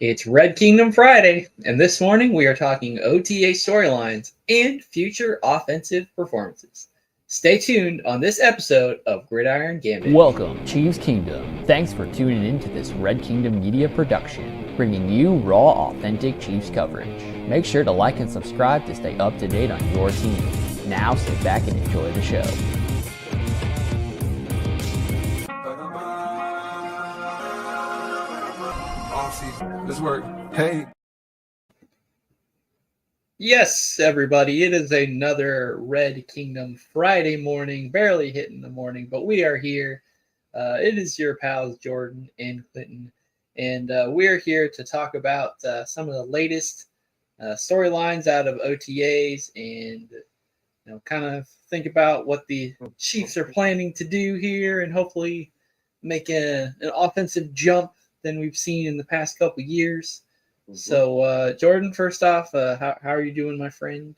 It's Red Kingdom Friday, and this morning we are talking OTA storylines and future offensive performances. Stay tuned on this episode of Gridiron Gambit. Welcome, Chiefs Kingdom. Thanks for tuning in to this Red Kingdom media production, bringing you raw, authentic Chiefs coverage. Make sure to like and subscribe to stay up to date on your team. Now sit back and enjoy the show. Let's work. Hey. Yes, everybody, it is another Red Kingdom Friday morning, barely hitting the morning, but we are here. It is your pals, Jordan and Clinton, and we're here to talk about some of the latest storylines out of OTAs and kind of think about what the Chiefs are planning to do here and hopefully make an offensive jump than we've seen in the past couple of years. So, Jordan, first off, how are you doing, my friend?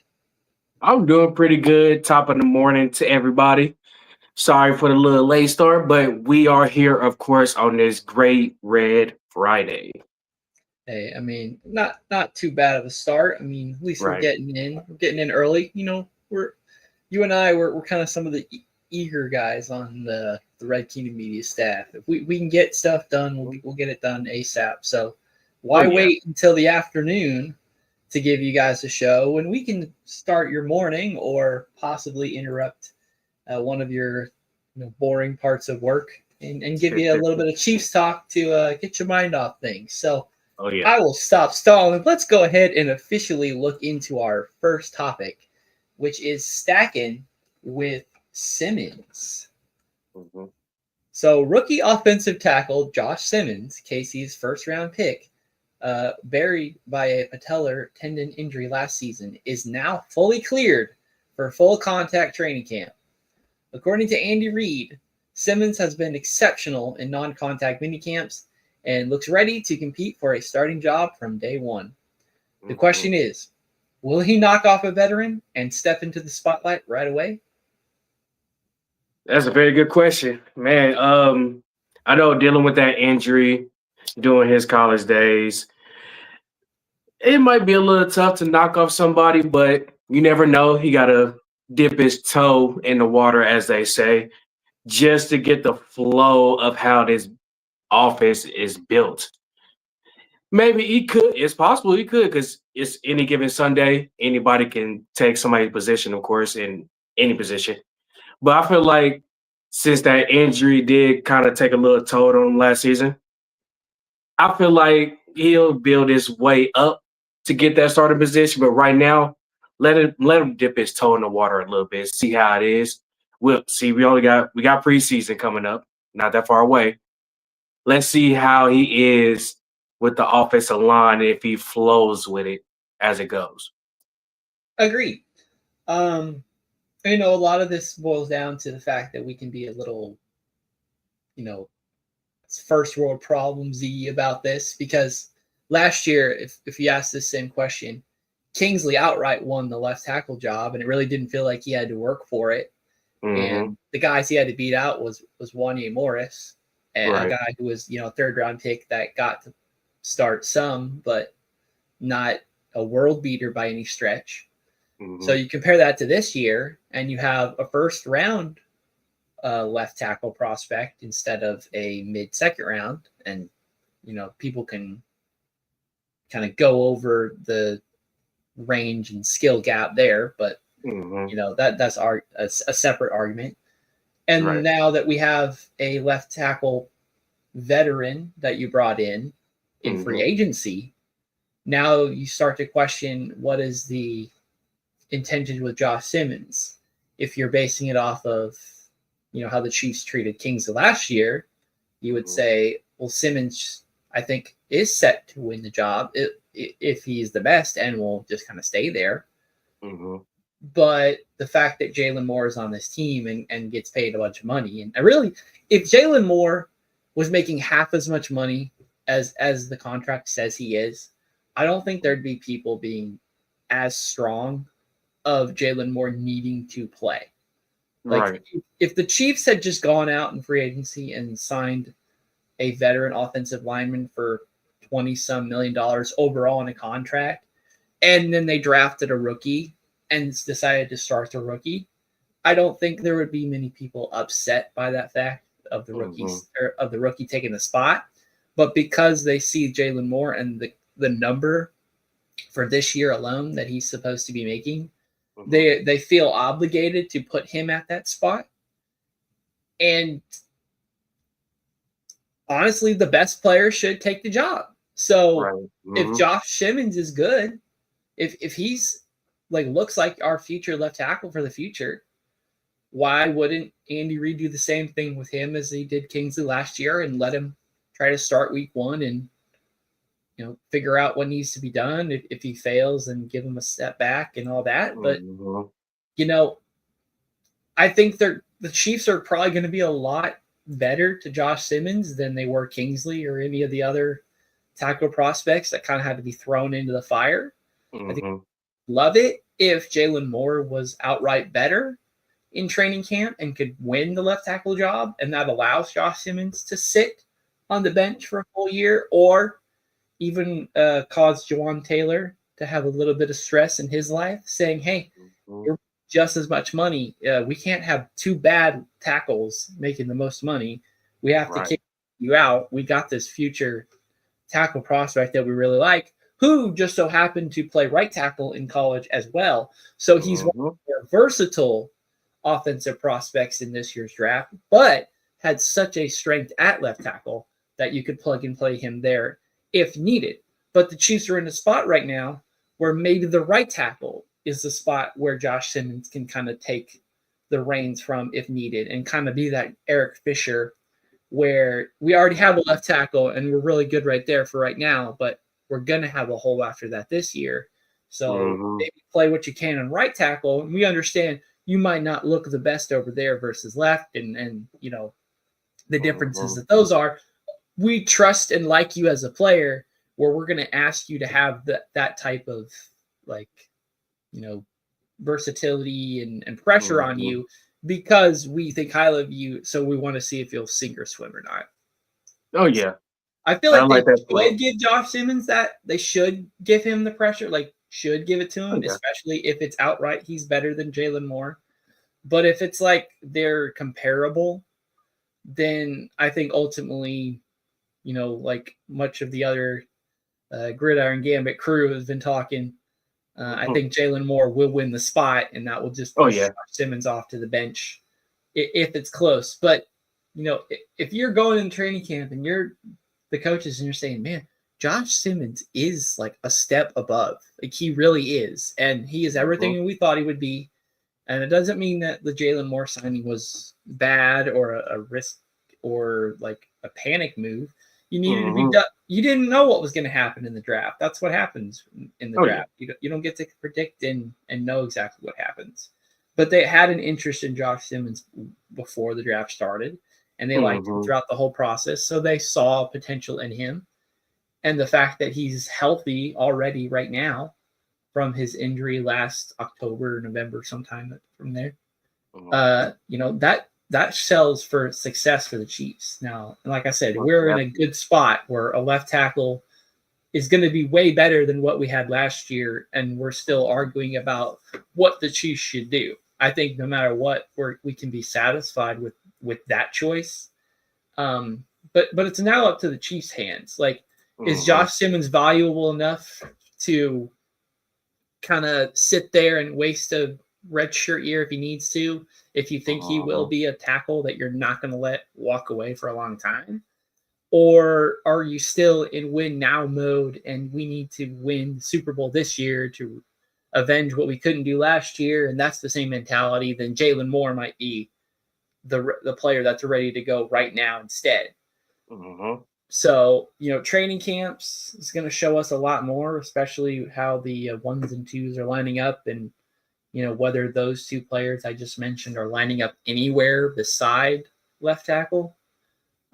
I'm doing pretty good. Top of the morning to everybody. Sorry for the little late start, but we are here, of course, on this great Red Friday. Hey, I mean, not too bad of a start. I mean, at least we're getting in. We're getting in early. You and I, we're kind of some of the eager guys on the Red Kingdom media staff. If we can get stuff done, we'll get it done ASAP. So why wait until the afternoon to give you guys a show when we can start your morning or possibly interrupt one of your boring parts of work and give you a little bit of Chiefs talk to get your mind off things. So I will stop stalling. Let's go ahead and officially look into our first topic, which is Stackin with Simmons. So rookie offensive tackle Josh Simmons, KC's first-round pick, buried by a patellar tendon injury last season, is now fully cleared for full contact training camp. According to Andy Reid, Simmons has been exceptional in non-contact minicamps and looks ready to compete for a starting job from day one. The question is, will he knock off a veteran and step into the spotlight right away? That's a very good question, man. I know dealing with that injury during his college days, it might be a little tough to knock off somebody, but you never know. He got to dip his toe in the water, as they say, just to get the flow of how this offense is built. Maybe he could. It's possible he could because it's any given Sunday. Anybody can take somebody's position, of course, in any position. But I feel like since that injury did kind of take a little toll on him last season, I feel like he'll build his way up to get that starting position. But right now, let him dip his toe in the water a little bit, see how it is. We'll see. We got preseason coming up, not that far away. Let's see how he is with the offensive line if he flows with it as it goes. Agreed. A lot of this boils down to the fact that we can be a little, first world problems-y about this because last year, if you ask this same question, Kingsley outright won the left tackle job, and it really didn't feel like he had to work for it. And the guys he had to beat out was Wanye Morris, and a guy who was, third-round pick that got to start some, but not a world beater by any stretch. So you compare that to this year, and you have a first-round left tackle prospect instead of a mid-second round, and people can kind of go over the range and skill gap there, but that's a separate argument. And now that we have a left tackle veteran that you brought in free agency, now you start to question what is the intention with Josh Simmons. If you're basing it off of how the Chiefs treated Kingsley last year, you would say, well, Simmons, I think, is set to win the job if he's the best and will just kind of stay there. But the fact that Jalen Moore is on this team and gets paid a bunch of money, and if Jalen Moore was making half as much money as the contract says he is, I don't think there'd be people being as strong of Jalen Moore needing to play. If the Chiefs had just gone out in free agency and signed a veteran offensive lineman for $20-some million overall in a contract, and then they drafted a rookie and decided to start the rookie, I don't think there would be many people upset by that fact of the rookies or of the rookie taking the spot. But because they see Jalen Moore and the number for this year alone that he's supposed to be making, they feel obligated to put him at that spot. And honestly, the best player should take the job. So if Josh Simmons is good, if he's like looks like our future left tackle for the future, why wouldn't Andy Reid do the same thing with him as he did Kingsley last year and let him try to start week 1 and figure out what needs to be done? If he fails, and give him a step back and all that. But I think the Chiefs are probably going to be a lot better to Josh Simmons than they were Kingsley or any of the other tackle prospects that kind of had to be thrown into the fire. I think love it if Jalen Moore was outright better in training camp and could win the left tackle job, and that allows Josh Simmons to sit on the bench for a full year, or even cause Jawan Taylor to have a little bit of stress in his life, saying, hey, you're just as much money. We can't have 2 bad tackles making the most money. We have to kick you out. We got this future tackle prospect that we really like, who just so happened to play right tackle in college as well. So he's one of the more versatile offensive prospects in this year's draft, but had such a strength at left tackle that you could plug and play him there if needed. But the Chiefs are in a spot right now where maybe the right tackle is the spot where Josh Simmons can kind of take the reins from if needed and kind of be that Eric Fisher, where we already have a left tackle and we're really good right there for right now, but we're going to have a hole after that this year. So maybe play what you can on right tackle. And we understand you might not look the best over there versus left and the differences that those are. We trust and like you as a player, where we're going to ask you to have that type of versatility and pressure on you, because we think highly of you. So we want to see if you'll sink or swim or not. Oh yeah. I feel like they should give Josh Simmons that. They should give him the pressure, should give it to him, especially if it's outright he's better than Jalen Moore. But if it's like they're comparable, then I think ultimately, like much of the other Gridiron Gambit crew has been talking, I think Jalen Moore will win the spot, and that will just push Josh Simmons off to the bench if it's close. But, if you're going in training camp and you're the coaches and you're saying, man, Josh Simmons is like a step above. Like, he really is. And he is everything we thought he would be. And it doesn't mean that the Jalen Moore signing was bad or a risk or like a panic move. You needed to be done. You didn't know what was going to happen in the draft. That's what happens in the draft. You don't get to predict and know exactly what happens. But they had an interest in Josh Simmons before the draft started, and they liked him throughout the whole process. So they saw potential in him. And the fact that he's healthy already right now from his injury last October, November, sometime from there, that sells for success for the Chiefs. Now, like I said, we're in a good spot where a left tackle is going to be way better than what we had last year, and we're still arguing about what the Chiefs should do. I think no matter what, we can be satisfied with that choice. But it's now up to the Chiefs' hands. Like, is Josh Simmons valuable enough to kind of sit there and waste a redshirt year if he needs to, if you think he will be a tackle that you're not going to let walk away for a long time? Or are you still in win now mode and we need to win Super Bowl this year to avenge what we couldn't do last year? And that's the same mentality. Then Jalen Moore might be the player that's ready to go right now instead. So, training camps is going to show us a lot more, especially how the 1s and 2s are lining up, and whether those 2 players I just mentioned are lining up anywhere beside left tackle.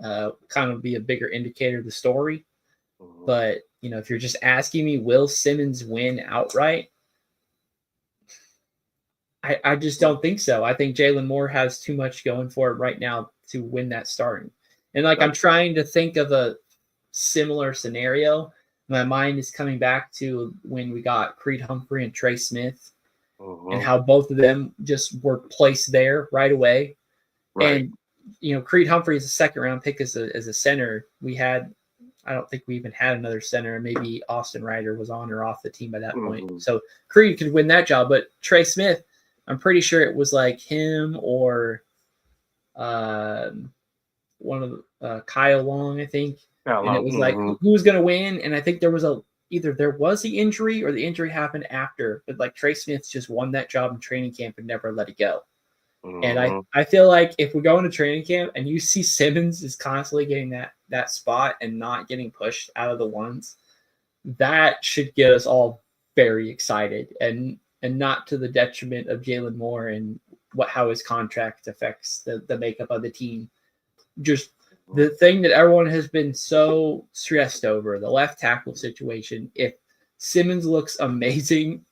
Kind of be a bigger indicator of the story. But, if you're just asking me, will Simmons win outright? I just don't think so. I think Jalen Moore has too much going for it right now to win that starting. And I'm trying to think of a similar scenario. My mind is coming back to when we got Creed Humphrey and Trey Smith, and how both of them just were placed there right away. Right. And Creed Humphrey is a second-round pick as a center. I don't think we even had another center. Maybe Austin Ryder was on or off the team by that point. So Creed could win that job. But Trey Smith, I'm pretty sure it was like him or one of Kyle Long, I think. And it was like who was going to win. And I think there was either there was the injury or the injury happened after. But like Trey Smith just won that job in training camp and never let it go. And I feel like if we go into training camp and you see Simmons is constantly getting that spot and not getting pushed out of the ones, that should get us all very excited and not to the detriment of Jalen Moore and how his contract affects the makeup of the team. Just the thing that everyone has been so stressed over, the left tackle situation. If Simmons looks amazing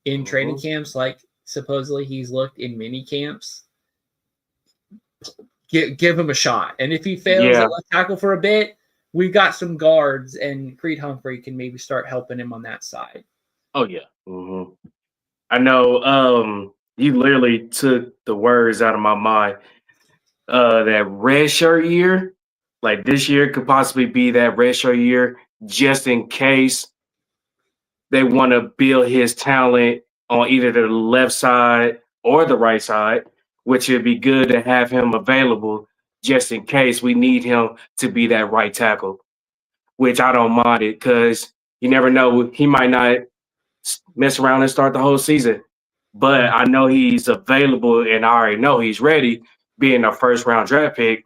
in training camps, like supposedly he's looked in mini camps, give him a shot. And if he fails at left tackle for a bit, we've got some guards, and Creed Humphrey can maybe start helping him on that side. Oh, yeah. I know you literally took the words out of my mind. That red shirt year, like this year could possibly be that red shirt year, just in case they want to build his talent on either the left side or the right side, which would be good to have him available just in case we need him to be that right tackle, which I don't mind it because you never know. He might not mess around and start the whole season, but I know he's available and I already know he's ready. Being a first-round draft pick,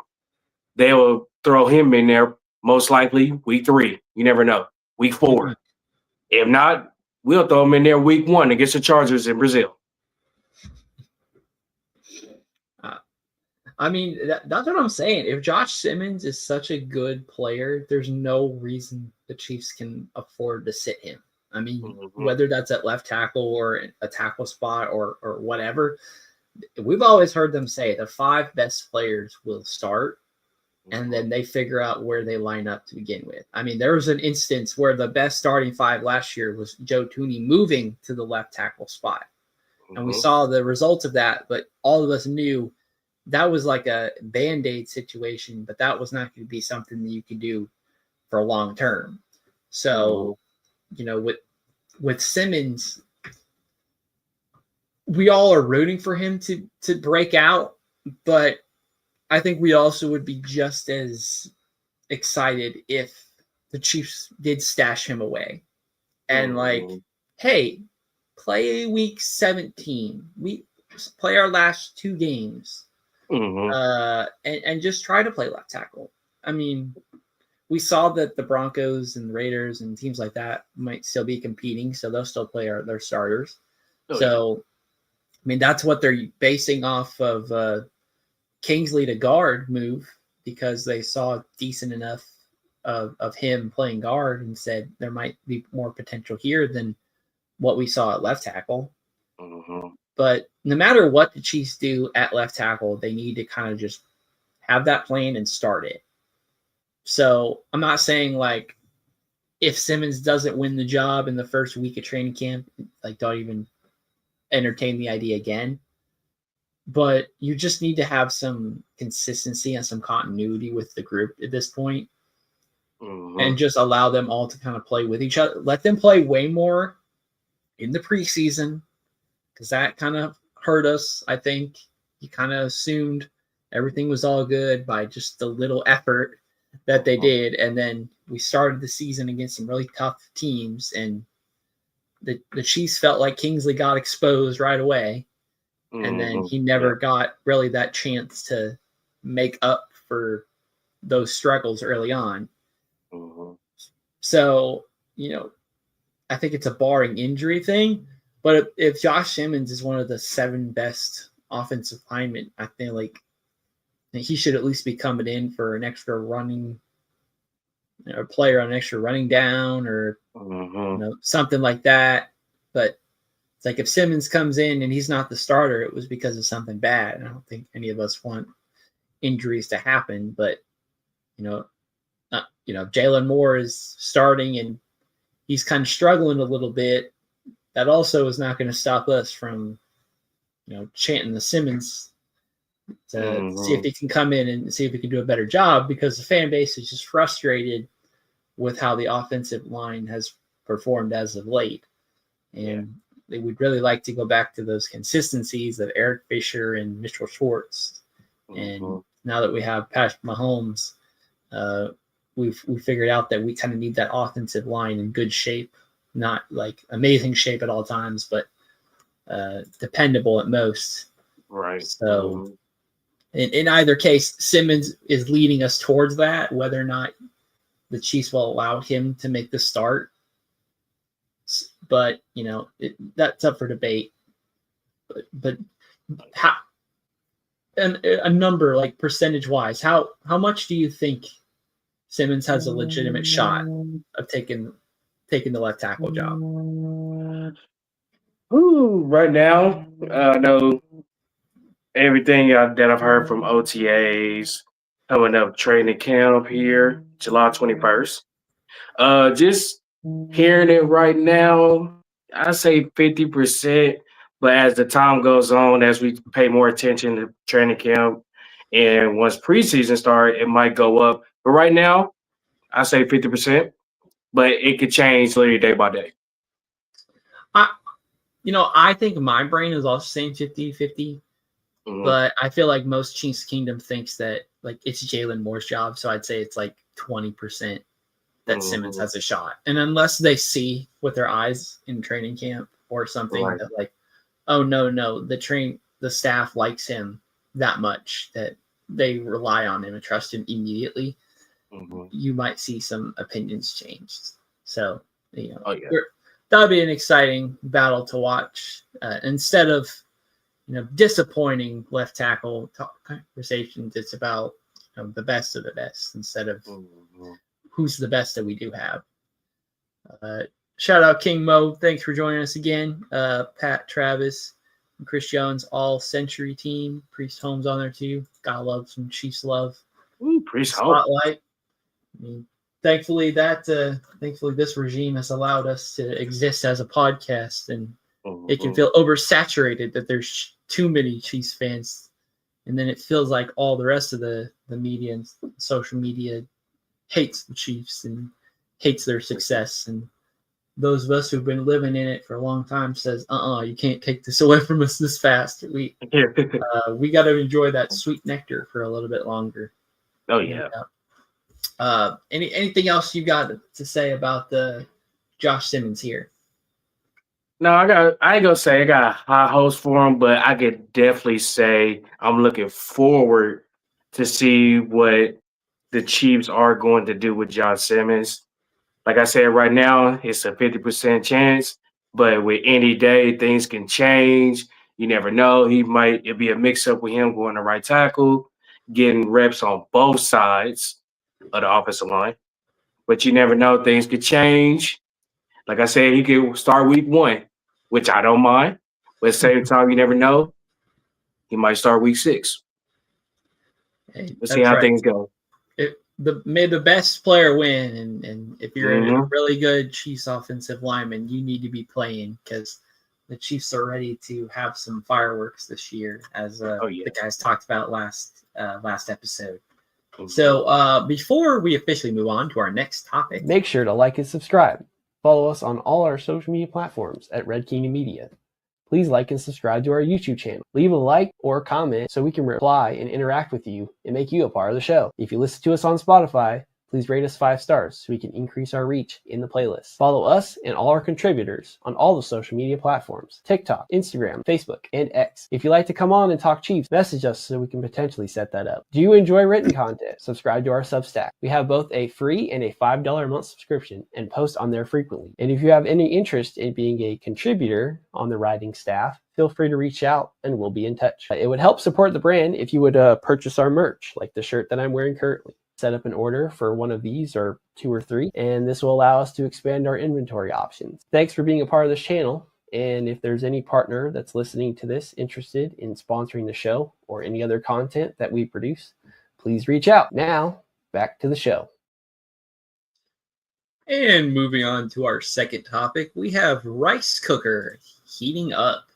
they will throw him in there most likely week 3. You never know. Week 4. If not, we'll throw him in there week 1 against the Chargers in Brazil. I mean, that's what I'm saying. If Josh Simmons is such a good player, there's no reason the Chiefs can afford to sit him. I mean, whether that's at left tackle or a tackle spot or whatever, we've always heard them say the 5 best players will start, and then they figure out where they line up to begin with. I mean, there was an instance where the best starting 5 last year was Joe Thuney moving to the left tackle spot. And we saw the results of that, but all of us knew that was like a Band-Aid situation, but that was not going to be something that you could do for a long term. So, with Simmons, we all are rooting for him to break out, but I think we also would be just as excited if the Chiefs did stash him away. And hey, play week 17. We play our last 2 games. And just try to play left tackle. I mean, we saw that the Broncos and the Raiders and teams like that might still be competing, so they'll still play their starters. I mean, that's what they're basing off of Kingsley to guard move, because they saw decent enough of him playing guard and said there might be more potential here than what we saw at left tackle. But no matter what the Chiefs do at left tackle, they need to kind of just have that plan and start it. So I'm not saying like if Simmons doesn't win the job in the first week of training camp, like don't even entertain the idea again. But you just need to have some consistency and some continuity with the group at this point, and just allow them all to kind of play with each other. Let them play way more in the preseason, because that kind of hurt us. I think you kind of assumed everything was all good by just the little effort that they did. And then we started the season against some really tough teams, and the Chiefs felt like Kingsley got exposed right away. And then he never got really that chance to make up for those struggles early on. So, I think it's a barring injury thing. But if Josh Simmons is one of the 7 best offensive linemen, I feel like he should at least be coming in for an extra running, a player on an extra running down or something like that. But it's like if Simmons comes in and he's not the starter, it was because of something bad. I don't think any of us want injuries to happen, but Jalen Moore is starting and he's kind of struggling a little bit. That also is not going to stop us from, chanting the Simmons to see if they can come in and see if we can do a better job, because the fan base is just frustrated with how the offensive line has performed as of late. And they would really like to go back to those consistencies of Eric Fisher and Mitchell Schwartz. And now that we have Patrick Mahomes, we figured out that we kind of need that offensive line in good shape, not like amazing shape at all times, but dependable at most. Right. So in either case, Simmons is leading us towards that. Whether or not the Chiefs will allow him to make the start, but that's up for debate. But how, and a number like percentage wise, how much do you think Simmons has a legitimate shot of taking the left tackle job? Right now, I know everything that I've heard from OTAs coming up training camp here, July 21st. Just hearing it right now, I say 50%. But as the time goes on, as we pay more attention to training camp, and once preseason starts, it might go up. But right now, I say 50%. But it could change literally day by day. I think my brain is also saying 50-50. But I feel like most Chiefs Kingdom thinks that like it's Jalen Moore's job. So I'd say it's like 20% that Simmons has a shot. And unless they see with their eyes in training camp or something that like, oh no, the staff likes him that much that they rely on him and trust him immediately, you might see some opinions changed. So, that'll be an exciting battle to watch. Instead of disappointing left tackle conversations, it's about the best of the best instead of who's the best that we do have. Shout out King Mo. Thanks for joining us again. Pat, Travis, and Chris Jones, all Century team. Priest Holmes on there too. Gotta love some Chiefs love. Priest Spotlight. Thankfully this regime has allowed us to exist as a podcast, and it can feel oversaturated that there's too many Chiefs fans, and then it feels like all the rest of the media and social media hates the Chiefs and hates their success. And those of us who've been living in it for a long time says, you can't take this away from us this fast. We got to enjoy that sweet nectar for a little bit longer. Oh yeah. Anything else you got to say about the Josh Simmons here? No, I ain't gonna say I got high hopes for him, but I could definitely say I'm looking forward to see what the Chiefs are going to do with Josh Simmons. Like I said, right now it's a 50% chance, but with any day things can change. You never know. It'll be a mix up with him going to right tackle, getting reps on both sides of the offensive line. But you never know, things could change. Like I said, he could start week 1, which I don't mind. But at the same time, you never know. He might start week 6. Let's see how things go. May the best player win. And if you're a really good Chiefs offensive lineman, you need to be playing, because the Chiefs are ready to have some fireworks this year, as the guys talked about last episode. So before we officially move on to our next topic, make sure to like and subscribe. Follow us on all our social media platforms at Red Kingdom Media. Please like and subscribe to our YouTube channel. Leave a like or a comment so we can reply and interact with you and make you a part of the show. If you listen to us on Spotify, please rate us 5 stars so we can increase our reach in the playlist. Follow us and all our contributors on all the social media platforms: TikTok, Instagram, Facebook, and X. If you'd like to come on and talk Chiefs, message us so we can potentially set that up. Do you enjoy written content? Subscribe to our Substack. We have both a free and a $5 a month subscription and post on there frequently. And if you have any interest in being a contributor on the writing staff, feel free to reach out and we'll be in touch. It would help support the brand if you would purchase our merch, like the shirt that I'm wearing currently. Set up an order for one of these or 2 or 3, and this will allow us to expand our inventory options. Thanks for being a part of this channel, and if there's any partner that's listening to this interested in sponsoring the show or any other content that we produce, please reach out. Now, back to the show. And moving on to our second topic, we have rice cooker heating up.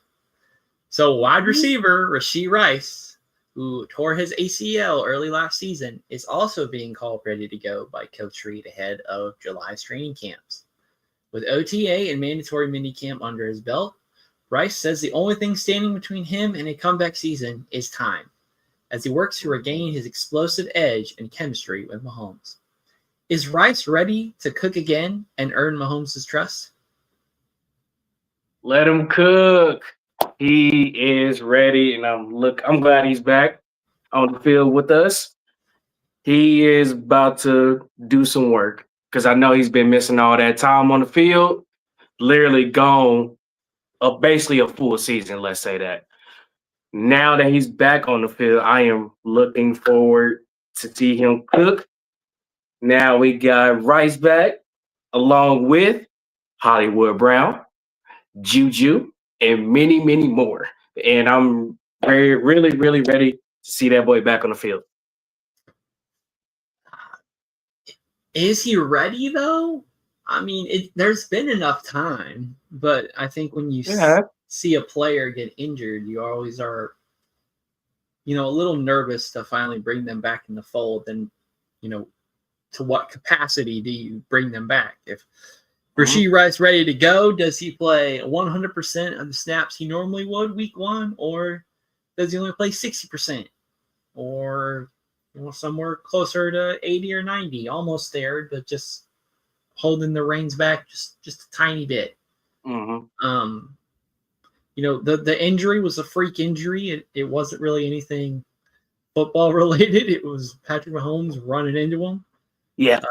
So wide receiver Rashee Rice, who tore his ACL early last season, is also being called ready to go by Coach Reid ahead of July's training camps. With OTA and mandatory minicamp under his belt, Rice says the only thing standing between him and a comeback season is time, as he works to regain his explosive edge and chemistry with Mahomes. Is Rice ready to cook again and earn Mahomes' trust? Let him cook. He is ready, and I'm glad he's back on the field with us. He is about to do some work because I know he's been missing all that time on the field. Literally gone basically a full season, let's say that. Now that he's back on the field, I am looking forward to see him cook. Now we got Rice back, along with Hollywood Brown, Juju, and many, many more. And I'm really ready to see that boy back on the field. Is he ready, though? I mean, there's been enough time, but I think when you see a player get injured, you always are, a little nervous to finally bring them back in the fold. And, to what capacity do you bring them back? If Rashee Rice ready to go, does he play 100% of the snaps he normally would week one, or does he only play 60%, or somewhere closer to 80 or 90, almost there, but just holding the reins back just a tiny bit? The injury was a freak injury. It wasn't really anything football related. It was Patrick Mahomes running into him. Yeah.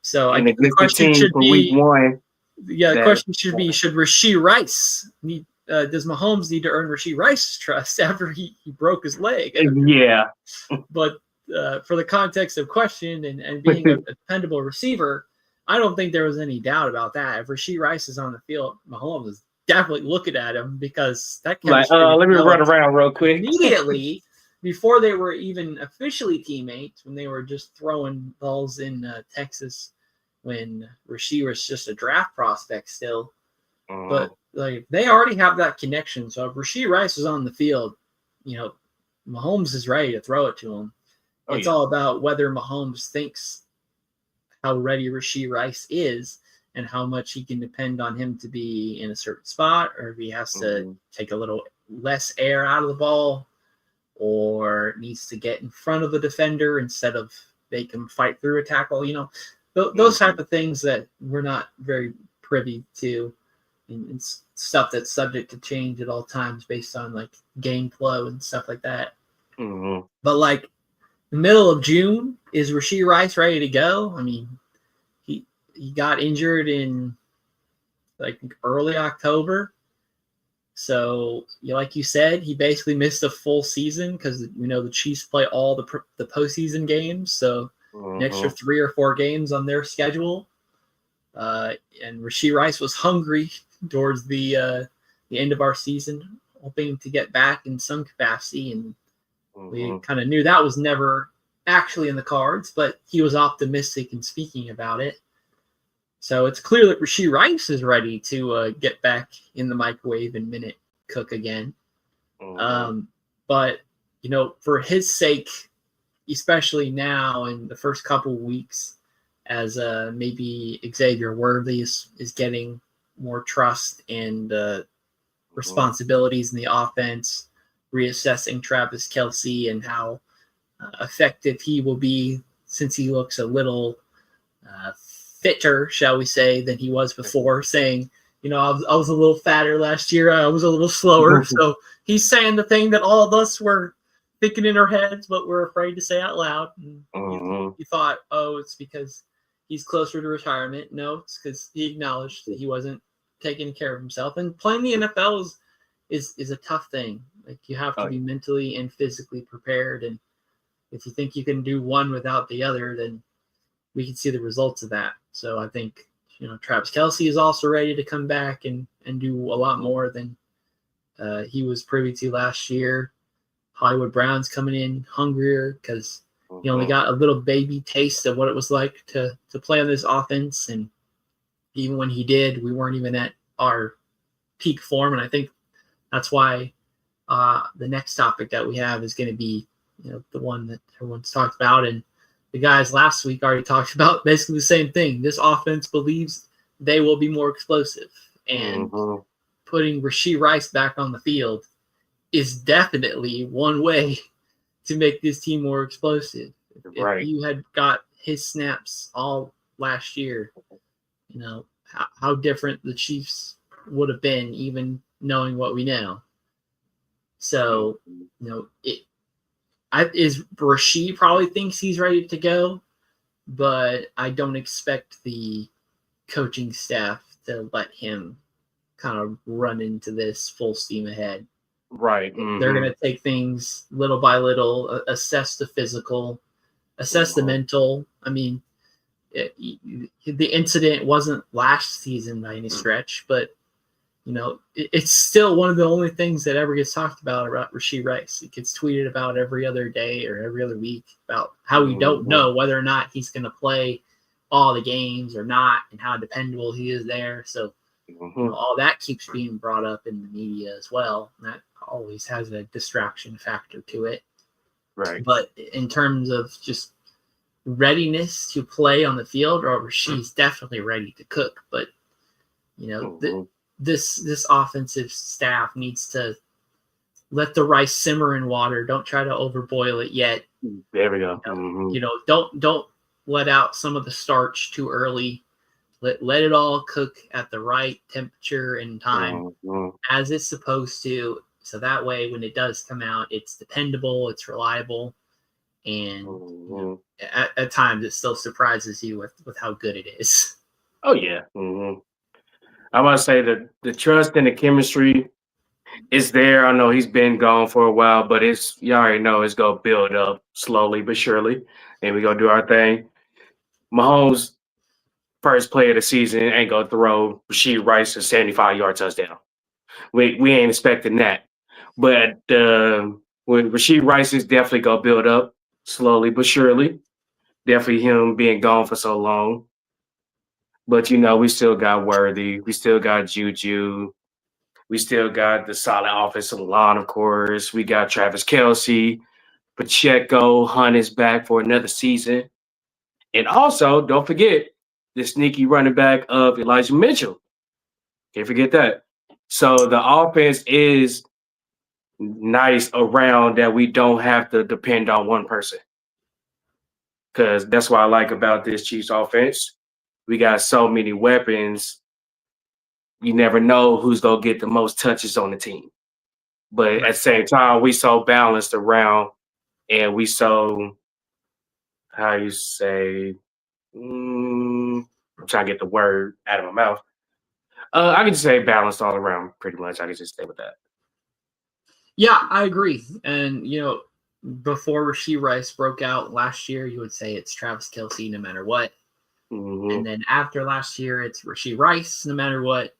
So the question should be week one. Yeah, the question should be: should Rashee Rice need? Does Mahomes need to earn Rashee Rice's trust after he broke his leg? Yeah. But for the context of question and being a dependable receiver, I don't think there was any doubt about that. If Rashee Rice is on the field, Mahomes is definitely looking at him, because that chemistry let me run around real quick. Immediately, before they were even officially teammates, when they were just throwing balls in Texas, when Rashee was just a draft prospect still. But they already have that connection. So if Rashee Rice is on the field, Mahomes is ready to throw it to him. It's all about whether Mahomes thinks how ready Rashee Rice is and how much he can depend on him to be in a certain spot, or if he has to take a little less air out of the ball, or needs to get in front of the defender instead of make him fight through a tackle. Those type of things that we're not very privy to, and stuff that's subject to change at all times based on like game flow and stuff like that. But like the middle of June, is Rashee Rice ready to go? I mean, he got injured in like early October. So, like you said, he basically missed a full season because, the Chiefs play all the postseason games. So, an extra 3 or 4 games on their schedule. And Rashee Rice was hungry towards the end of our season, hoping to get back in some capacity. And we kind of knew that was never actually in the cards, but he was optimistic in speaking about it. So it's clear that Rashee Rice is ready to get back in the microwave and minute cook again. But, for his sake, especially now in the first couple of weeks, as maybe Xavier Worthy is getting more trust and responsibilities in the offense, reassessing Travis Kelce and how effective he will be, since he looks a little fitter, shall we say, than he was before, saying, I was a little fatter last year. I was a little slower. So he's saying the thing that all of us were thinking in our heads, but we're afraid to say out loud. And you thought, it's because he's closer to retirement. No, it's because he acknowledged that he wasn't taking care of himself. And playing the NFL is a tough thing. Like, you have to be mentally and physically prepared. And if you think you can do one without the other, then we can see the results of that. So I think, Travis Kelce is also ready to come back and do a lot more than he was privy to last year. Hollywood Brown's coming in hungrier because he only got a little baby taste of what it was like to play on this offense. And even when he did, we weren't even at our peak form. And I think that's why the next topic that we have is going to be, the one that everyone's talked about. And the guys last week already talked about basically the same thing. This offense believes they will be more explosive. And putting Rashee Rice back on the field is definitely one way to make this team more explosive. Right. If you had got his snaps all last year, how different the Chiefs would have been, even knowing what we know. So, Rashee probably thinks he's ready to go, but I don't expect the coaching staff to let him kind of run into this full steam ahead. Right. They're going to take things little by little, assess the physical, assess the mental. I mean, the incident wasn't last season by any stretch, but it's still one of the only things that ever gets talked about Rashee Rice. It gets tweeted about every other day or every other week about how we don't know whether or not he's going to play all the games or not, and how dependable he is there. So all that keeps being brought up in the media as well. And that always has a distraction factor to it. Right. But in terms of just readiness to play on the field, Rashee's definitely ready to cook. But this offensive staff needs to let the rice simmer in water. Don't try to overboil it yet. There we go. Don't let out some of the starch too early. Let it all cook at the right temperature and time as it's supposed to. So that way, when it does come out, it's dependable, it's reliable, and at times it still surprises you with how good it is. Oh yeah. I want to say that the trust and the chemistry is there. I know he's been gone for a while, but you already know it's gonna build up slowly but surely, and we're gonna do our thing. Mahomes, first play of the season, ain't gonna throw Rashee Rice a 75-yard touchdown. We ain't expecting that. But when Rashee Rice is definitely gonna build up slowly but surely. Definitely him being gone for so long. But we still got Worthy, we still got Juju, we still got the solid offensive line, of course. We got Travis Kelce, Pacheco, Hunt is back for another season. And also, don't forget the sneaky running back of Elijah Mitchell. Can't forget that. So the offense is nice around that we don't have to depend on one person. Because that's what I like about this Chiefs offense. We got so many weapons. You never know who's going to get the most touches on the team. But at the same time, we so balanced around, and we so, how you say, I'm trying to get the word out of my mouth. I can just say balanced all around, pretty much. I can just stay with that. Yeah, I agree. And, before Rashee Rice broke out last year, you would say it's Travis Kelce no matter what. And then after last year, it's Rashee Rice no matter what.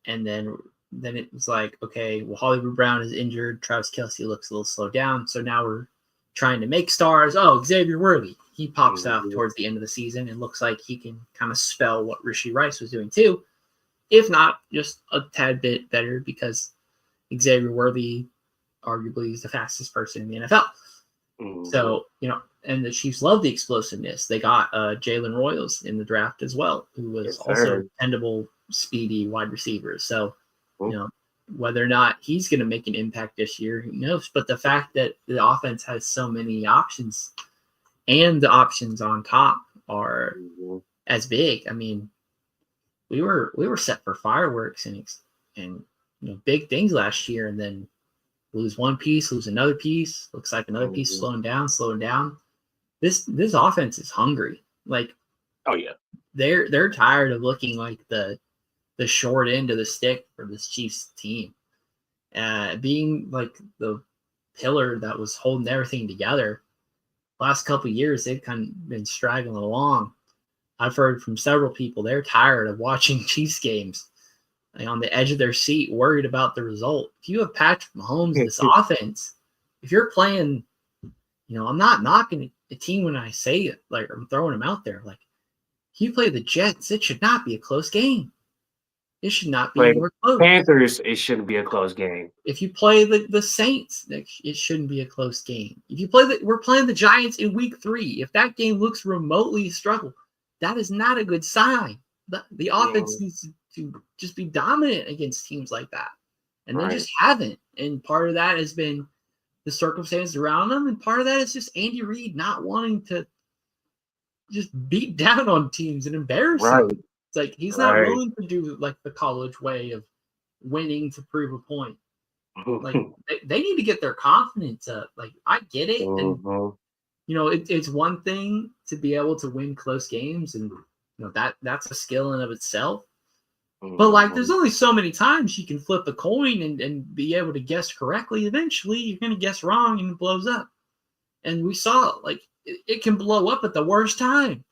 And then it was like, okay, well, Hollywood Brown is injured. Travis Kelce looks a little slowed down. So now we're trying to make stars. Oh, Xavier Worthy. He pops out towards the end of the season and looks like he can kind of spell what Rashee Rice was doing too. If not, just a tad bit better, because Xavier Worthy arguably is the fastest person in the NFL. So, and the Chiefs love the explosiveness. They got Jalen Royals in the draft as well, who was also dependable, speedy wide receiver. So, whether or not he's going to make an impact this year, who knows? But the fact that the offense has so many options, and the options on top are as big. I mean, we were set for fireworks and big things last year, and then lose one piece, lose another piece. Looks like another piece slowing down. This offense is hungry. Like, oh yeah, they're tired of looking like the short end of the stick for this Chiefs team. Being like the pillar that was holding everything together. Last couple of years, they've kind of been straggling along. I've heard from several people they're tired of watching Chiefs games, on the edge of their seat, worried about the result. If you have Patrick Mahomes, this offense, if you're playing, I'm not knocking a team when I say it, like I'm throwing him out there. Like, you play the Jets, it should not be a close game. It should not be Play anywhere close. Panthers, it shouldn't be a close game. If you play the Saints, it shouldn't be a close game. If you play we're playing the Giants in week 3. If that game looks remotely struggle, that is not a good sign. The offense needs to just be dominant against teams like that. And they just haven't. And part of that has been the circumstances around them. And part of that is just Andy Reid not wanting to just beat down on teams and embarrass them. It's like he's not willing to do like the college way of winning to prove a point. Like they need to get their confidence up. Like I get it, and it's one thing to be able to win close games, and that's a skill in of itself. But like, there's only so many times you can flip a coin and be able to guess correctly. Eventually, you're going to guess wrong, and it blows up. And we saw like it can blow up at the worst time.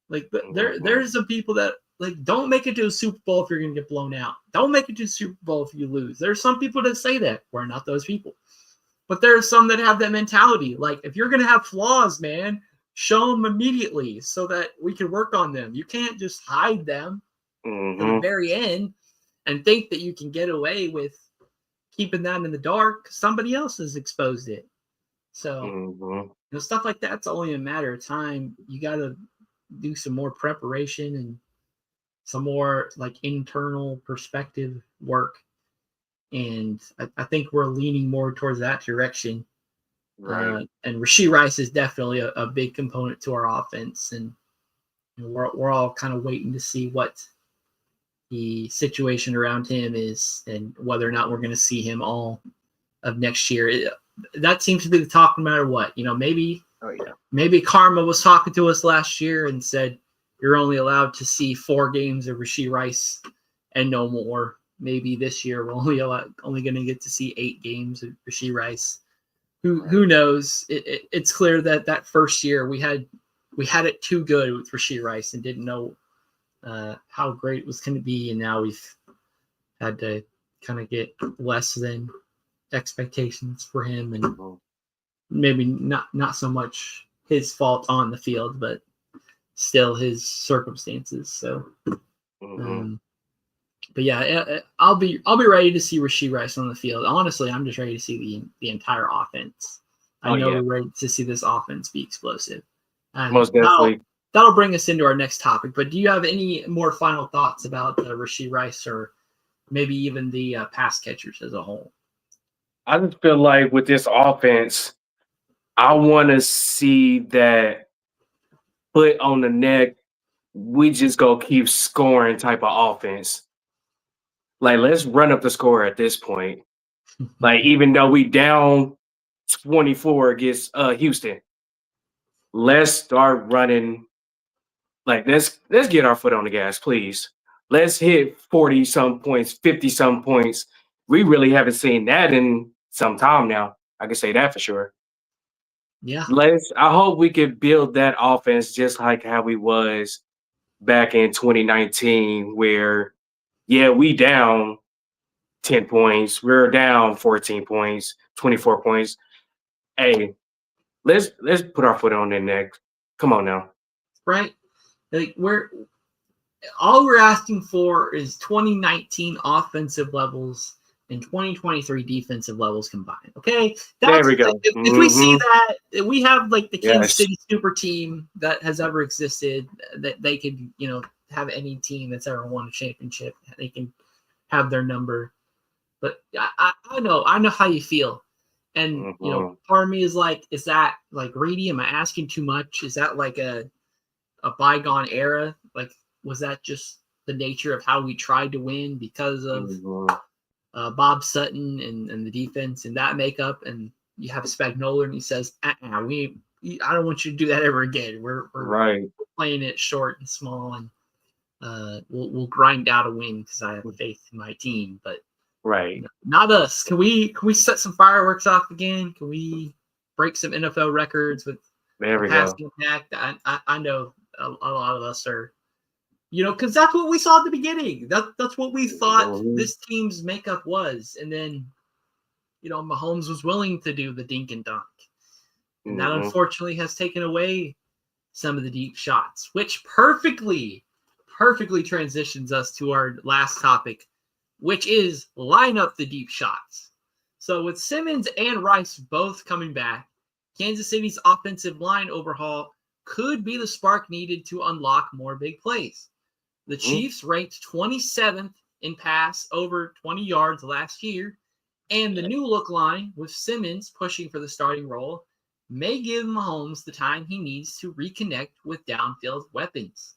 Like there's some people that like don't make it to a Super Bowl if you're going to get blown out. Don't make it to a Super Bowl if you lose. There's some people that say that. We're not those people. But there are some that have that mentality. Like if you're going to have flaws, man, show them immediately so that we can work on them. You can't just hide them to the very end and think that you can get away with keeping that in the dark. Somebody else has exposed it. So stuff like that's only a matter of time. You got to do some more preparation and some more like internal perspective work. And I think we're leaning more towards that direction. And Rashee Rice is definitely a big component to our offense. And we're all kind of waiting to see what the situation around him is and whether or not we're going to see him all of next year. That seems to be the talk no matter what. Maybe Karma was talking to us last year and said, you're only allowed to see 4 games of Rashee Rice and no more. Maybe this year we're only going to get to see 8 games of Rashee Rice. Who knows? It's clear that first year we had it too good with Rashee Rice and didn't know how great it was going to be, and now we've had to kind of get less than expectations for him, and maybe not so much his fault on the field, but still his circumstances. So, but yeah, I'll be ready to see Rashee Rice on the field. Honestly, I'm just ready to see the entire offense. I know we're ready to see this offense be explosive. And most definitely. That'll bring us into our next topic. But do you have any more final thoughts about Rashee Rice or maybe even the pass catchers as a whole? I just feel like with this offense, I want to see that foot on the neck, we just go keep scoring type of offense. Like, let's run up the score at this point. Like, even though we down 24 against Houston, let's start running. Like, let's get our foot on the gas, please. Let's hit 40-some points, 50-some points. We really haven't seen that in some time now. I can say that for sure. Yeah. I hope we could build that offense just like how we was back in 2019, where we down 10 points, we're down 14 points, 24 points. Hey, let's put our foot on their neck. Come on now. Right. Like we're asking for is 2019 offensive levels and 2023 defensive levels combined. Okay, there we go. If we see that, we have like the Kansas City super team that has ever existed, that they could have any team that's ever won a championship. They can have their number. But I know how you feel, and part of me is like, is that like greedy? Am I asking too much? Is that like a bygone era? Like, was that just the nature of how we tried to win because of Bob Sutton and the defense and that makeup? And you have Spagnuolo and he says, I don't want you to do that ever again. We're playing it short and small, and we'll grind out a win because I have faith in my team. But not us. Can we set some fireworks off again? Can we break some NFL records with passing impact? I know a lot of us are, because that's what we saw at the beginning. That's what we thought this team's makeup was. And then, Mahomes was willing to do the dink and dunk. And that unfortunately has taken away some of the deep shots, which perfectly transitions us to our last topic, which is line up the deep shots. So with Simmons and Rice both coming back, Kansas City's offensive line overhaul could be the spark needed to unlock more big plays. The Chiefs ranked 27th in pass over 20 yards last year, and the new look line with Simmons pushing for the starting role may give Mahomes the time he needs to reconnect with downfield weapons.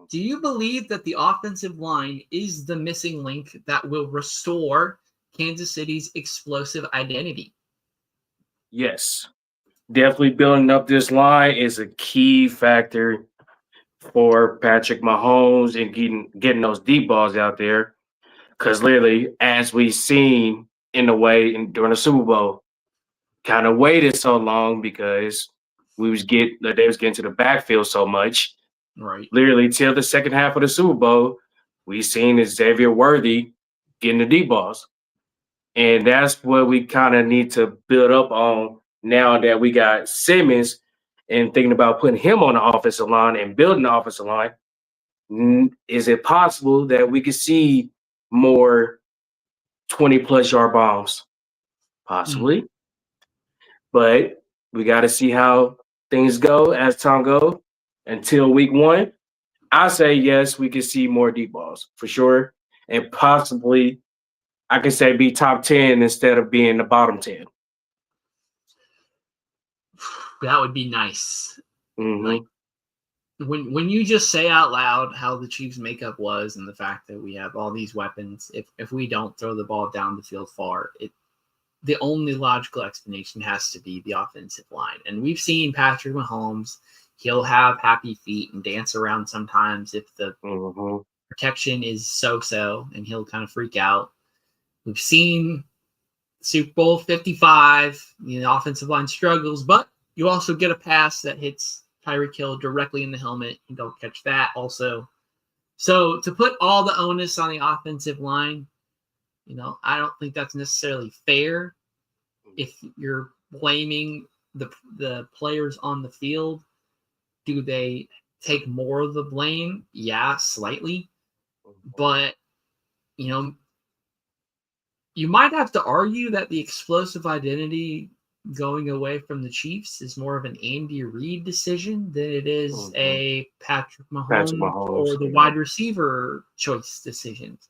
Do you believe that the offensive line is the missing link that will restore Kansas City's explosive identity? Yes. Definitely building up this line is a key factor for Patrick Mahomes and getting those deep balls out there. Because literally, as we've seen during the Super Bowl, kind of waited so long because they was getting to the backfield so much. Right. Literally till the second half of the Super Bowl, we seen Xavier Worthy getting the deep balls. And that's what we kind of need to build up on now that we got Simmons and thinking about putting him on the offensive line and building the offensive line. Is it possible that we could see more 20-plus yard bombs? Possibly. But we got to see how things go as time goes until week 1. I say yes, we could see more deep balls for sure. And possibly, I could say be top 10 instead of being the bottom 10. That would be nice. Mm-hmm. Like when you just say out loud how the Chiefs' makeup was and the fact that we have all these weapons, if we don't throw the ball down the field far, the only logical explanation has to be the offensive line. And we've seen Patrick Mahomes, he'll have happy feet and dance around sometimes if the protection is so-so, and he'll kind of freak out. We've seen Super Bowl 55, the offensive line struggles, but you also get a pass that hits Tyreek Hill directly in the helmet. You don't catch that also. So to put all the onus on the offensive line, I don't think that's necessarily fair. If you're blaming the players on the field, do they take more of the blame? Yeah, slightly. But, you might have to argue that the explosive identity going away from the Chiefs is more of an Andy Reid decision than it is a Patrick Mahomes or the wide receiver choice decisions.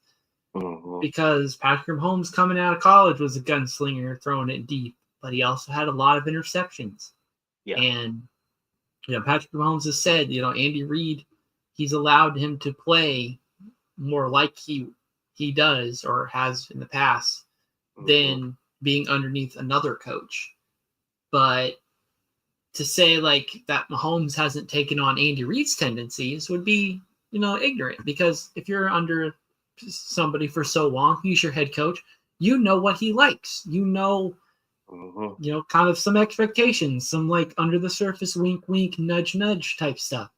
Because Patrick Mahomes coming out of college was a gunslinger throwing it deep, but he also had a lot of interceptions. Yeah. And, Patrick Mahomes has said, Andy Reid, he's allowed him to play more like he does or has in the past than being underneath another coach. But to say that Mahomes hasn't taken on Andy Reid's tendencies would be, ignorant, because if you're under somebody for so long, he's your head coach, what he likes, kind of some expectations, some under the surface wink, wink, nudge, nudge type stuff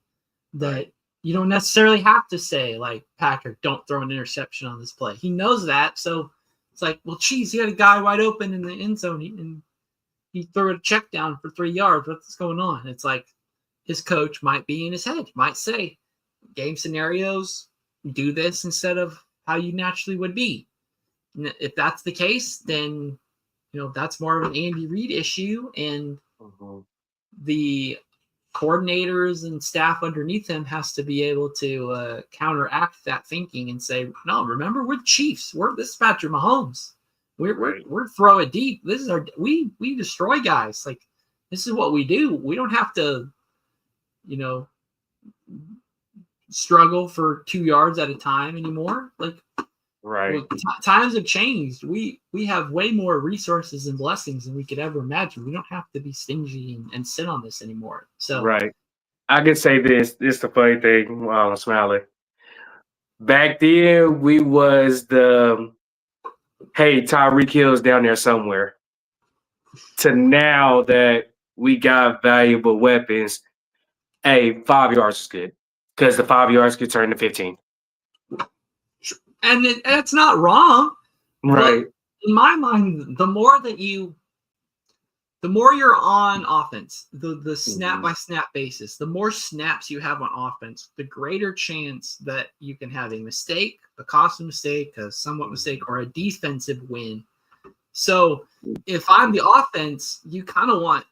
that you don't necessarily have to say, Patrick, don't throw an interception on this play. He knows that. So it's well, geez, he had a guy wide open in the end zone and he threw a check down for 3 yards. What's going on? It's his coach might be in his head, might say, game scenarios, do this instead of how you naturally would be. And if that's the case, then, that's more of an Andy Reid issue, and the coordinators and staff underneath him has to be able to counteract that thinking and say, no, remember, we're the Chiefs. This is Patrick Mahomes. We're throw it deep. This is we destroy guys. This is what we do. We don't have to, struggle for 2 yards at a time anymore. Times have changed. We have way more resources and blessings than we could ever imagine. We don't have to be stingy and sit on this anymore. So I could say this. This is the funny thing while I'm smiling. Back then, we was the, hey, Tyreek Hill's down there somewhere, to now that we got valuable weapons, hey, 5 yards is good, because the 5 yards could turn to 15. And that's not wrong. Right. But in my mind, the more the more you're on offense, the snap by snap basis, the more snaps you have on offense, the greater chance that you can have a mistake, a costly mistake, a somewhat mistake, or a defensive win. So if I'm the offense, you kind of want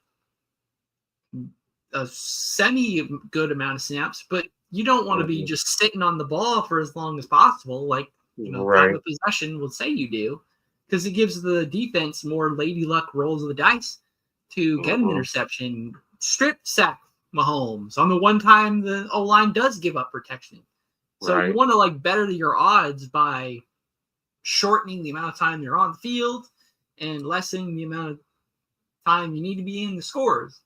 a semi good amount of snaps, but you don't want to be just sitting on the ball for as long as possible, like time of possession will say you do, because it gives the defense more lady luck rolls of the dice to get an interception, strip sack Mahomes on the one time the O-line does give up protection. So you want to like better your odds by shortening the amount of time you're on the field and lessening the amount of time you need to be in the scores.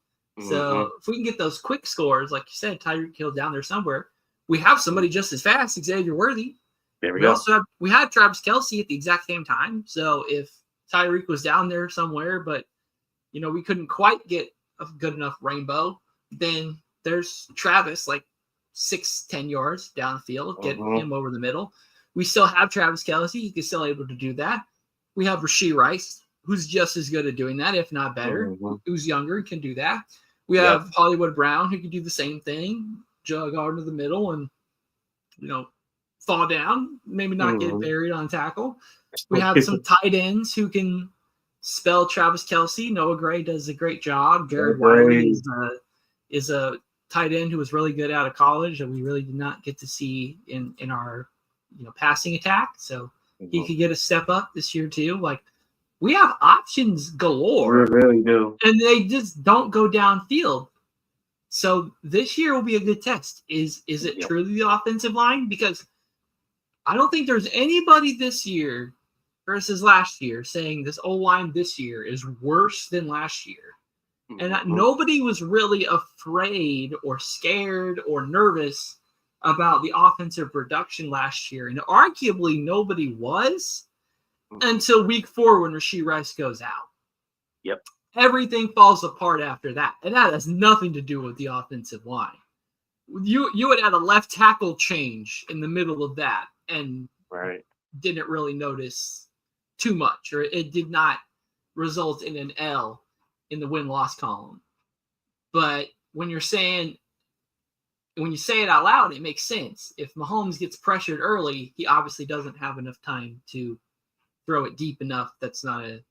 So if we can get those quick scores, like you said, Tyreek Hill down there somewhere, we have somebody just as fast, Xavier Worthy. There we go. Also had Travis Kelce at the exact same time. So if Tyreek was down there somewhere, but we couldn't quite get a good enough rainbow, then there's Travis like 6-10 yards down the field, get him over the middle. We still have Travis Kelce. He's still able to do that. We have Rashee Rice, who's just as good at doing that, if not better, who's younger and can do that. We have Hollywood Brown, who can do the same thing, jug out into the middle and, fall down, maybe not get buried on tackle. We have some tight ends who can spell Travis Kelce. Noah Gray does a great job. Jared Wiley is a tight end who was really good out of college that we really did not get to see in our passing attack. So he could get a step up this year too. Like, we have options galore. We really do. And they just don't go downfield. So this year will be a good test. Is it truly the offensive line? Because I don't think there's anybody this year versus last year saying this O-line this year is worse than last year. And that nobody was really afraid or scared or nervous about the offensive production last year. And arguably nobody was until week 4 when Rashee Rice goes out. Yep. Everything falls apart after that. And that has nothing to do with the offensive line. You would add a left tackle change in the middle of that and didn't really notice too much, or it did not result in an L in the win-loss column. But when you say it out loud, it makes sense. If Mahomes gets pressured early, he obviously doesn't have enough time to throw it deep enough. That's not an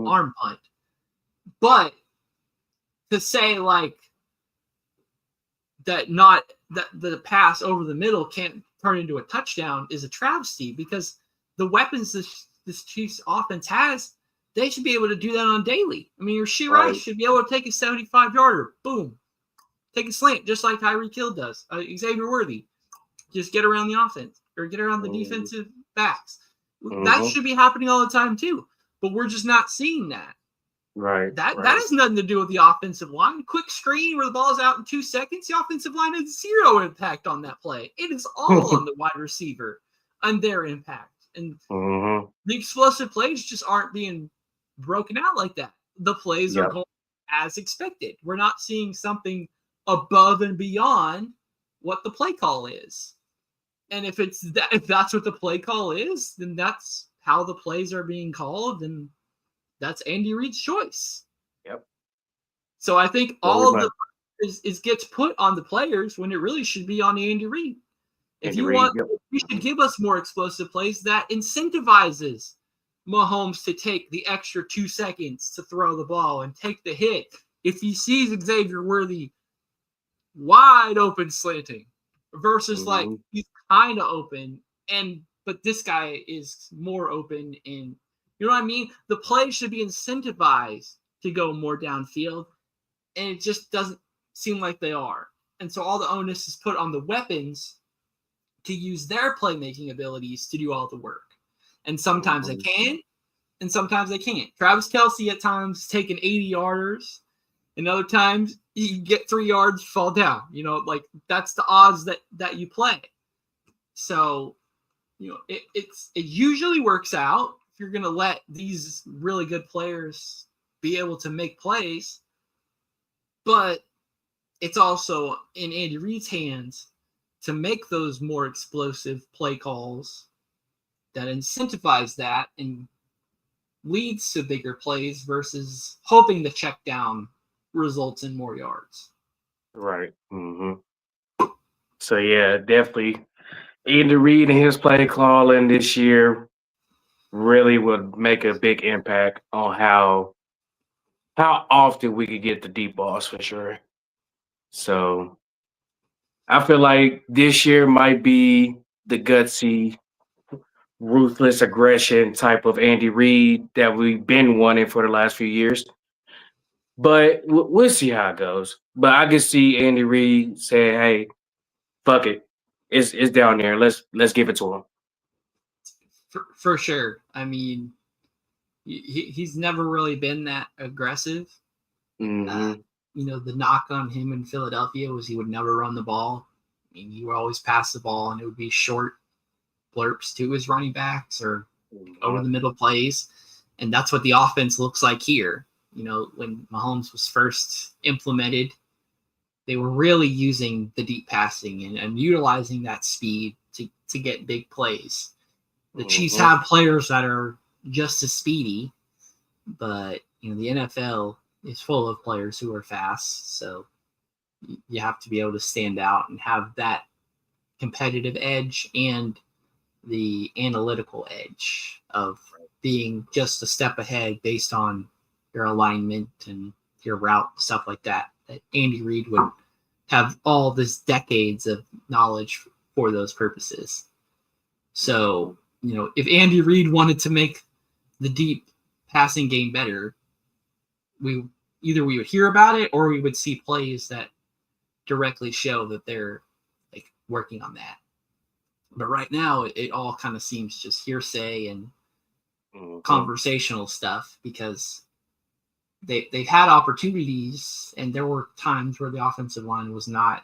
arm punt. But to say like that the pass over the middle can't turn into a touchdown is a travesty, because the weapons this Chiefs offense has, they should be able to do that on daily. I mean, Rashee Rice should be able to take a 75-yarder, boom, take a slant just like Tyreek Hill does. Xavier Worthy, just get around the offense or get around the defensive backs. That should be happening all the time too, but we're just not seeing that. That has nothing to do with the offensive line. Quick screen where the ball's out in 2 seconds, the offensive line has zero impact on that play. It is all on the wide receiver and their impact. And the explosive plays just aren't being broken out like that. The plays are going as expected. We're not seeing something above and beyond what the play call is. And if that's what the play call is, then that's how the plays are being called, and that's Andy Reid's choice. Yep. So I think all of the gets put on the players when it really should be on Andy Reid. If you should give us more explosive plays that incentivizes Mahomes to take the extra 2 seconds to throw the ball and take the hit. If he sees Xavier Worthy wide open slanting versus like he's kind of open, but this guy is more open, and you know what I mean? The play should be incentivized to go more downfield, and it just doesn't seem like they are. And so all the onus is put on the weapons to use their playmaking abilities to do all the work. And sometimes they can, and sometimes they can't. Travis Kelce at times taking 80-yarders, and other times you get 3 yards, fall down. Like that's the odds that you play. So, it usually works out if you're going to let these really good players be able to make plays. But it's also in Andy Reid's hands to make those more explosive play calls that incentivize that and leads to bigger plays versus hoping the check down results in more yards. Right. So yeah, definitely Andy Reid and his play calling this year really would make a big impact on how often we could get the deep balls for sure. So I feel like this year might be the gutsy, ruthless aggression type of Andy Reid that we've been wanting for the last few years. But we'll see how it goes. But I can see Andy Reid saying, "Hey, fuck it, it's down there. Let's give it to him." For sure. I mean, he's never really been that aggressive. Mm-hmm. The knock on him in Philadelphia was he would never run the ball. I mean, he would always pass the ball, and it would be short blurps to his running backs or over the middle plays. And that's what the offense looks like here. When Mahomes was first implemented, they were really using the deep passing and utilizing that speed to get big plays. The Chiefs have players that are just as speedy, but the NFL is full of players who are fast. So you have to be able to stand out and have that competitive edge and the analytical edge of being just a step ahead based on your alignment and your route, stuff like that. That Andy Reid would have all this decades of knowledge for those purposes. So, if Andy Reid wanted to make the deep passing game better, we would hear about it or we would see plays that directly show that they're working on that. But right now, it all kind of seems just hearsay and conversational stuff because they've had opportunities, and there were times where the offensive line was not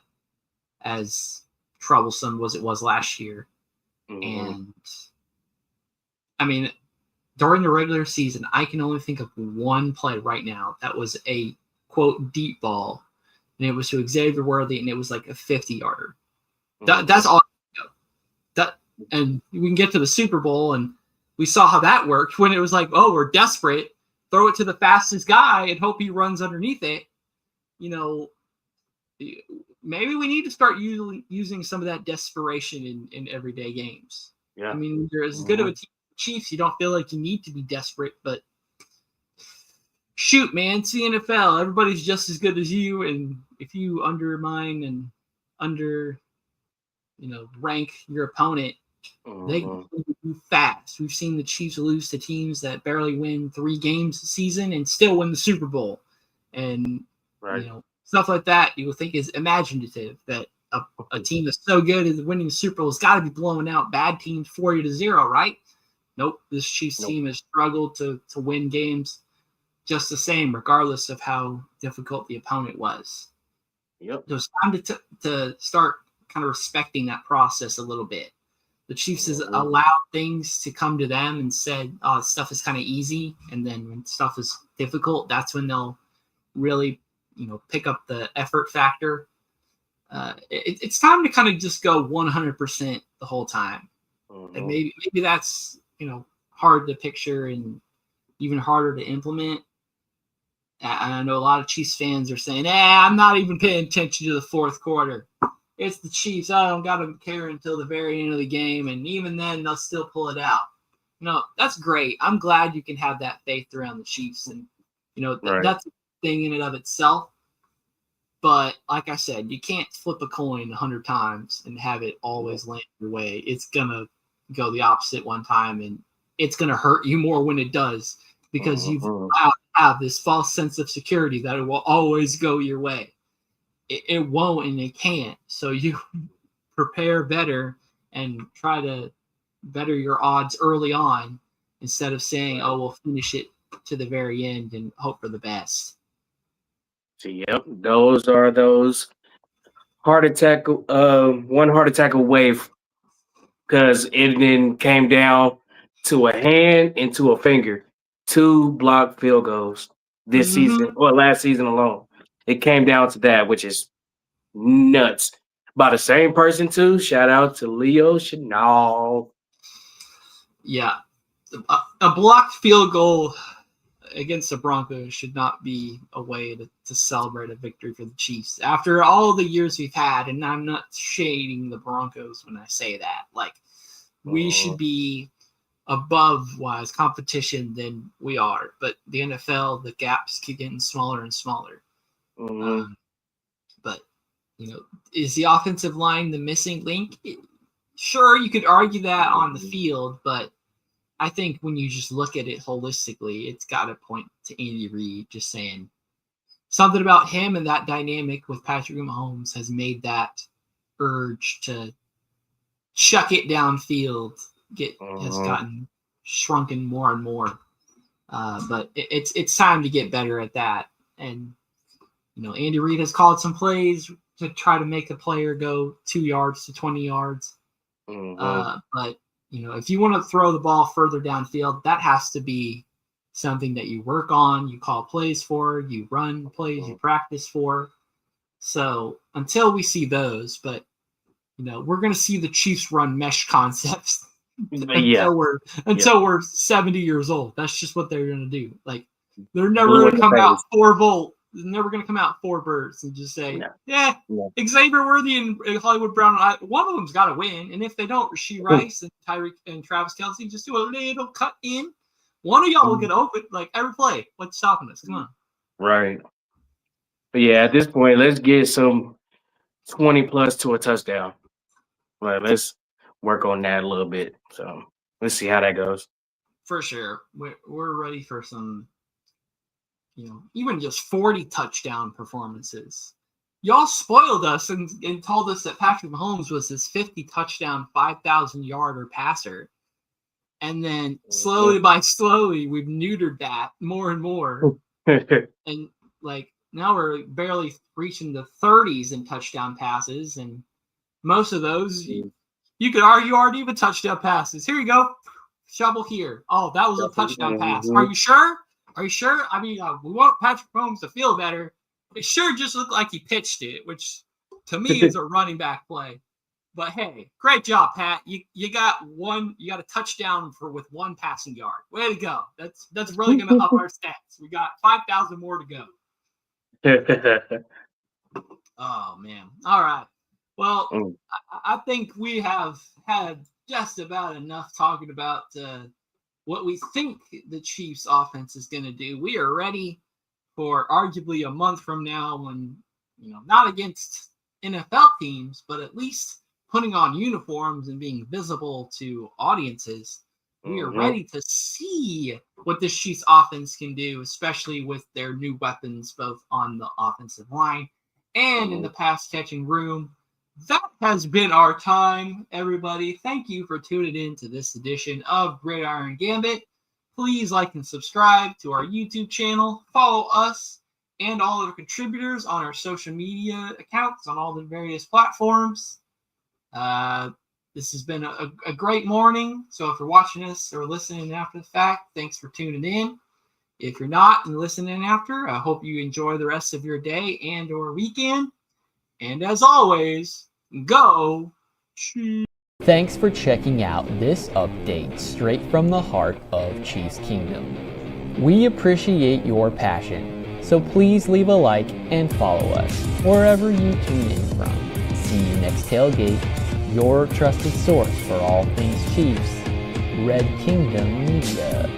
as troublesome as it was last year. And I mean, during the regular season, I can only think of one play right now that was a quote deep ball, and it was to Xavier Worthy, and it was like a 50-yarder. That's all. And we can get to the Super Bowl, and we saw how that worked when it was like, oh, we're desperate, throw it to the fastest guy and hope he runs underneath it. Maybe we need to start using some of that desperation in everyday games. Yeah. I mean, you're as good of a team as the Chiefs, you don't feel like you need to be desperate, but shoot, man, it's the NFL. Everybody's just as good as you, and if you undermine and rank your opponent, they can move fast. We've seen the Chiefs lose to teams that barely win 3 games a season and still win the Super Bowl. And stuff like that you would think is imaginative, that a team that's so good at winning the Super Bowl has got to be blowing out bad teams 40-0, right? Nope. This Chiefs team has struggled to win games just the same, regardless of how difficult the opponent was. Yep. So it's time to start kind of respecting that process a little bit. The Chiefs has allowed things to come to them and said, oh, stuff is kind of easy. And then when stuff is difficult, that's when they'll really, pick up the effort factor. It's time to kind of just go 100% the whole time. And maybe that's, hard to picture and even harder to implement. And I know a lot of Chiefs fans are saying, I'm not even paying attention to the fourth quarter. It's the Chiefs. I don't got to care until the very end of the game. And even then, they'll still pull it out. That's great. I'm glad you can have that faith around the Chiefs. And, that's a thing in and of itself. But like I said, you can't flip a coin 100 times and have it always land your way. It's going to go the opposite one time, and it's going to hurt you more when it does because you've have this false sense of security that it will always go your way. It won't, and it can't. So you prepare better and try to better your odds early on instead of saying, we'll finish it to the very end and hope for the best. So, yep, those are those heart attack, one heart attack away because it then came down to a hand and to a finger. 2 blocked field goals this season or last season alone. It came down to that, which is nuts. By the same person, too. Shout out to Leo Chenal. Yeah. a blocked field goal against the Broncos should not be a way to celebrate a victory for the Chiefs. After all the years we've had, and I'm not shading the Broncos when I say that, like, we should be above wise competition than we are. But the NFL, the gaps keep getting smaller and smaller. But, is the offensive line the missing link? Sure, you could argue that on the field, but I think when you just look at it holistically, it's got to point to Andy Reid just saying something about him, and that dynamic with Patrick Mahomes has made that urge to chuck it downfield has gotten shrunken more and more. But it's time to get better at that. And, Andy Reid has called some plays to try to make a player go 2 yards to 20 yards. But, if you want to throw the ball further downfield, that has to be something that you work on, you call plays for, you run plays, you practice for. So until we see those, but, we're going to see the Chiefs run mesh concepts until we're 70 years old. That's just what they're going to do. Like, they're never going to come out 4 volt. They're never going to come out 4 birds and just say, Xavier Worthy and Hollywood Brown, one of them's got to win. And if they don't, Rashee Rice and Tyreek and Travis Kelce, just do a little cut in. One of y'all will get open, like, every play. What's stopping us? Come on. Right. But yeah, at this point, let's get some 20 plus to a touchdown. Like, let's work on that a little bit. So let's see how that goes. For sure. We're ready for some, even just 40 touchdown performances. Y'all spoiled us and told us that Patrick Mahomes was this 50 touchdown, 5,000-yarder passer. And then slowly by slowly, we've neutered that more and more. And, now we're barely reaching the 30s in touchdown passes. And most of those, you could argue aren't even touchdown passes. Here you go. Shovel here. Oh, that was a touchdown pass. Are you sure? Are you sure? I mean, we want Patrick Mahomes to feel better. It sure just looked like he pitched it, which to me is a running back play. But hey, great job, Pat. You got a touchdown with 1 passing yard. Way to go. That's really going to up our stats. We got 5,000 more to go. Oh man. All right. Well, I think we have had just about enough talking about what we think the Chiefs offense is going to do. We are ready for arguably a month from now when, not against NFL teams, but at least putting on uniforms and being visible to audiences. We are ready to see what this Chiefs offense can do, especially with their new weapons, both on the offensive line and in the pass catching room. That has been our time, everybody. Thank you for tuning in to this edition of Gridiron Gambit. Please like and subscribe to our YouTube channel. Follow us and all of our contributors on our social media accounts on all the various platforms. This has been a great morning. So if you're watching us or listening after the fact, thanks for tuning in. If you're not and listening after, I hope you enjoy the rest of your day and or weekend. And as always, go Chiefs. Thanks for checking out this update straight from the heart of Chiefs Kingdom. We appreciate your passion, so please leave a like and follow us wherever you tune in from. See you next tailgate, your trusted source for all things Chiefs, Red Kingdom Media.